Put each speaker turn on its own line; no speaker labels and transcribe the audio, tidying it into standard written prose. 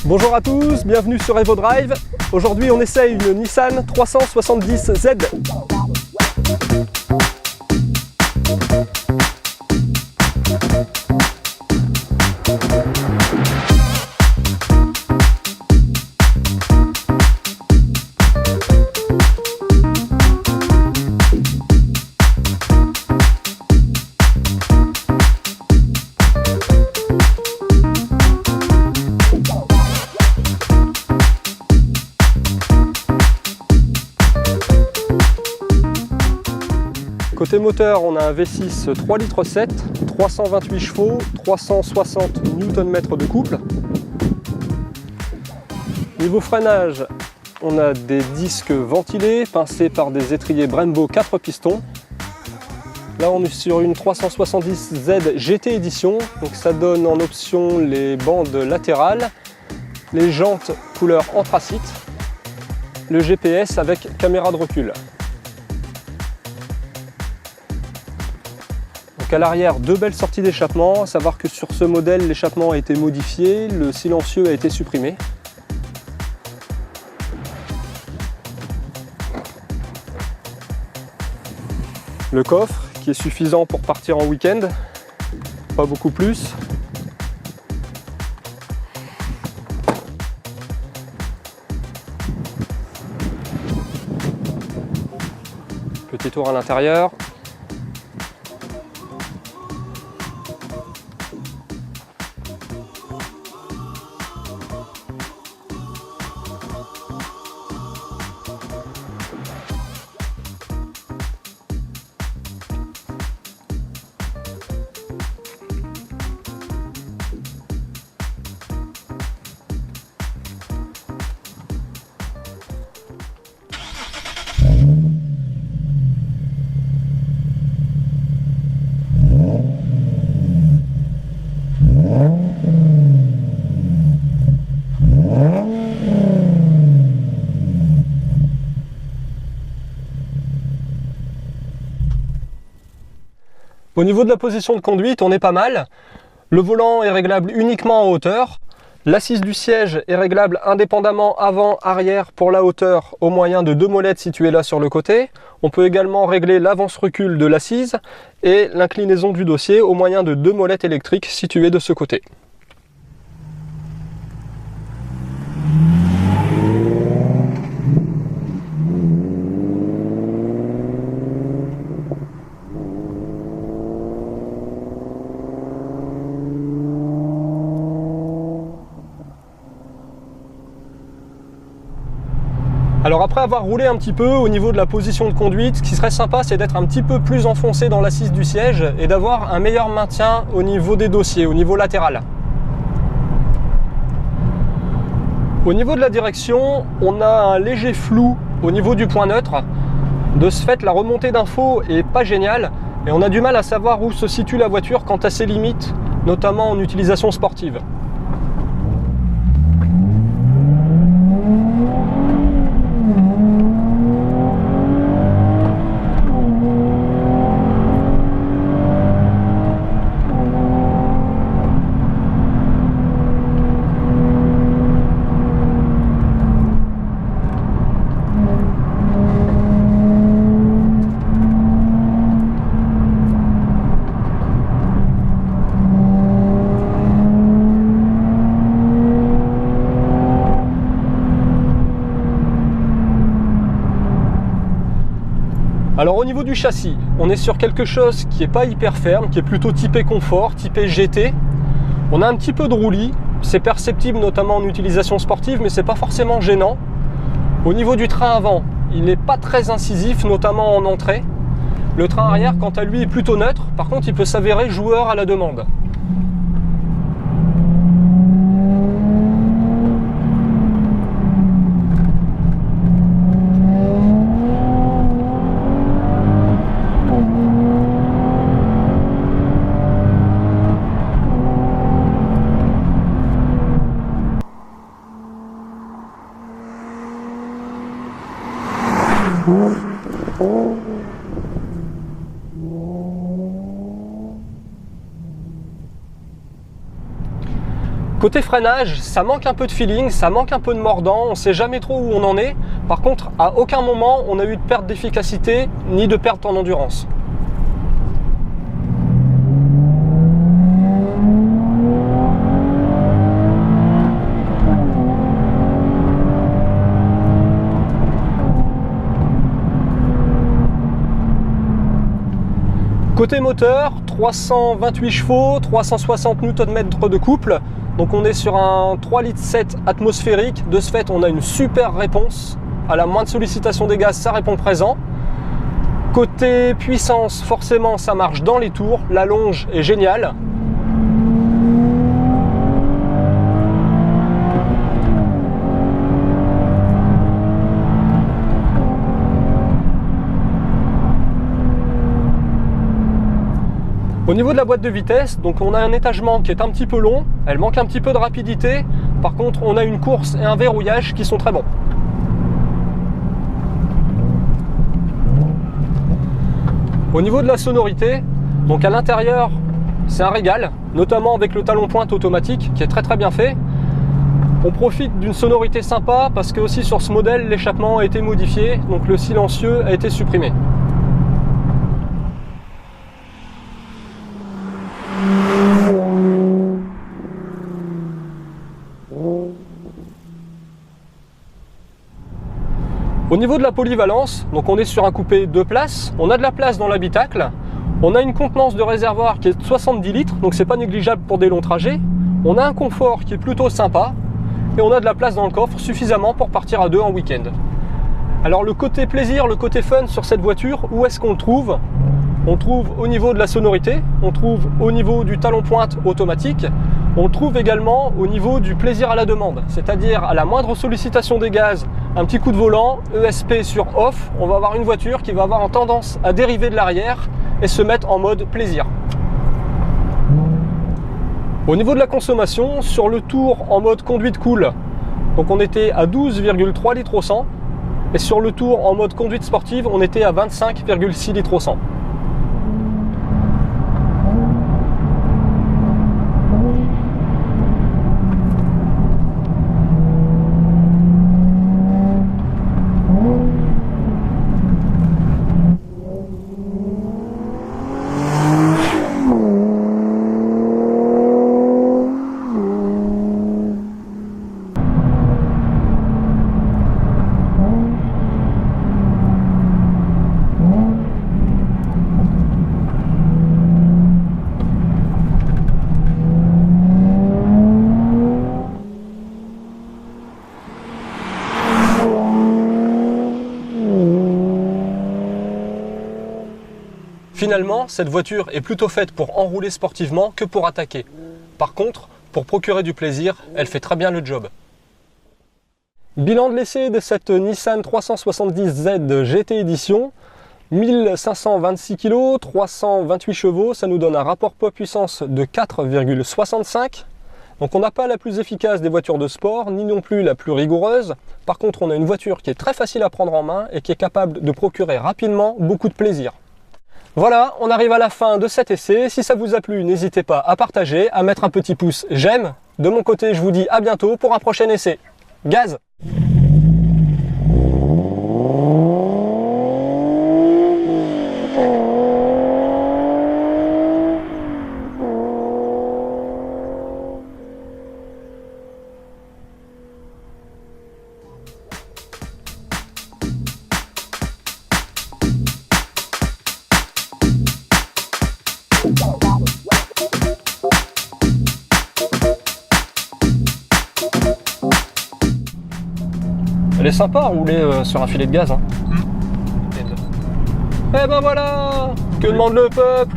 Bonjour à tous, bienvenue sur EvoDrive. Aujourd'hui on essaye une Nissan 370Z. Côté moteur, on a un V6 3,7 litres, 328 chevaux, 360 Nm de couple. Niveau freinage, on a des disques ventilés, pincés par des étriers Brembo 4 pistons. Là, on est sur une 370Z GT Edition, donc ça donne en option les bandes latérales, les jantes couleur anthracite, le GPS avec caméra de recul. Donc à l'arrière, deux belles sorties d'échappement, à savoir que sur ce modèle, l'échappement a été modifié, le silencieux a été supprimé. Le coffre qui est suffisant pour partir en week-end, pas beaucoup plus. Petit tour à l'intérieur. Au niveau de la position de conduite, on est pas mal. Le volant est réglable uniquement en hauteur. L'assise du siège est réglable indépendamment avant-arrière pour la hauteur au moyen de deux molettes situées là sur le côté. On peut également régler l'avance-recul de l'assise et l'inclinaison du dossier au moyen de deux molettes électriques situées de ce côté. Alors après avoir roulé un petit peu au niveau de la position de conduite, ce qui serait sympa, c'est d'être un petit peu plus enfoncé dans l'assise du siège et d'avoir un meilleur maintien au niveau des dossiers, au niveau latéral. Au niveau de la direction, on a un léger flou au niveau du point neutre. De ce fait, la remontée d'infos est pas géniale et on a du mal à savoir où se situe la voiture quant à ses limites, notamment en utilisation sportive. Alors au niveau du châssis, on est sur quelque chose qui n'est pas hyper ferme, qui est plutôt typé confort, typé GT. On a un petit peu de roulis, c'est perceptible notamment en utilisation sportive, mais c'est pas forcément gênant. Au niveau du train avant, il n'est pas très incisif, notamment en entrée. Le train arrière, quant à lui, est plutôt neutre, par contre il peut s'avérer joueur à la demande. Côté freinage, ça manque un peu de feeling, ça manque un peu de mordant, on ne sait jamais trop où on en est. Par contre, à aucun moment on a eu de perte d'efficacité ni de perte en endurance. Côté moteur, 328 chevaux, 360 Nm de couple. Donc on est sur un 3,7 litres atmosphérique. De ce fait, on a une super réponse. À la moindre sollicitation des gaz, ça répond présent. Côté puissance, forcément, ça marche dans les tours. La longe est géniale. Au niveau de la boîte de vitesse, donc on a un étagement qui est un petit peu long, elle manque un petit peu de rapidité. Par contre, on a une course et un verrouillage qui sont très bons. Au niveau de la sonorité, donc à l'intérieur, c'est un régal, notamment avec le talon pointe automatique qui est très très bien fait. On profite d'une sonorité sympa parce que aussi sur ce modèle, l'échappement a été modifié, donc le silencieux a été supprimé. Au niveau de la polyvalence, donc on est sur un coupé 2 places, on a de la place dans l'habitacle, on a une contenance de réservoir qui est de 70 litres, donc c'est pas négligeable pour des longs trajets, on a un confort qui est plutôt sympa, et on a de la place dans le coffre suffisamment pour partir à 2 en week-end. Alors le côté plaisir, le côté fun sur cette voiture, où est-ce qu'on le trouve? On le trouve au niveau de la sonorité, on le trouve au niveau du talon pointe automatique, on le trouve également au niveau du plaisir à la demande, c'est-à-dire à la moindre sollicitation des gaz, un petit coup de volant, ESP sur off, on va avoir une voiture qui va avoir en tendance à dériver de l'arrière et se mettre en mode plaisir. Au niveau de la consommation, sur le tour en mode conduite cool, donc on était à 12,3 litres au 100, et sur le tour en mode conduite sportive, on était à 25,6 litres au 100. Finalement, cette voiture est plutôt faite pour enrouler sportivement que pour attaquer. Par contre, pour procurer du plaisir, elle fait très bien le job. Bilan de l'essai de cette Nissan 370Z GT Edition, 1526 kg, 328 chevaux, ça nous donne un rapport poids-puissance de 4,65. Donc on n'a pas la plus efficace des voitures de sport, ni non plus la plus rigoureuse. Par contre, on a une voiture qui est très facile à prendre en main et qui est capable de procurer rapidement beaucoup de plaisir. Voilà, on arrive à la fin de cet essai. Si ça vous a plu, n'hésitez pas à partager, à mettre un petit pouce j'aime. De mon côté, je vous dis à bientôt pour un prochain essai. Gaz! Elle est sympa à rouler sur un filet de gaz. Hein. Et ben voilà, que demande le peuple?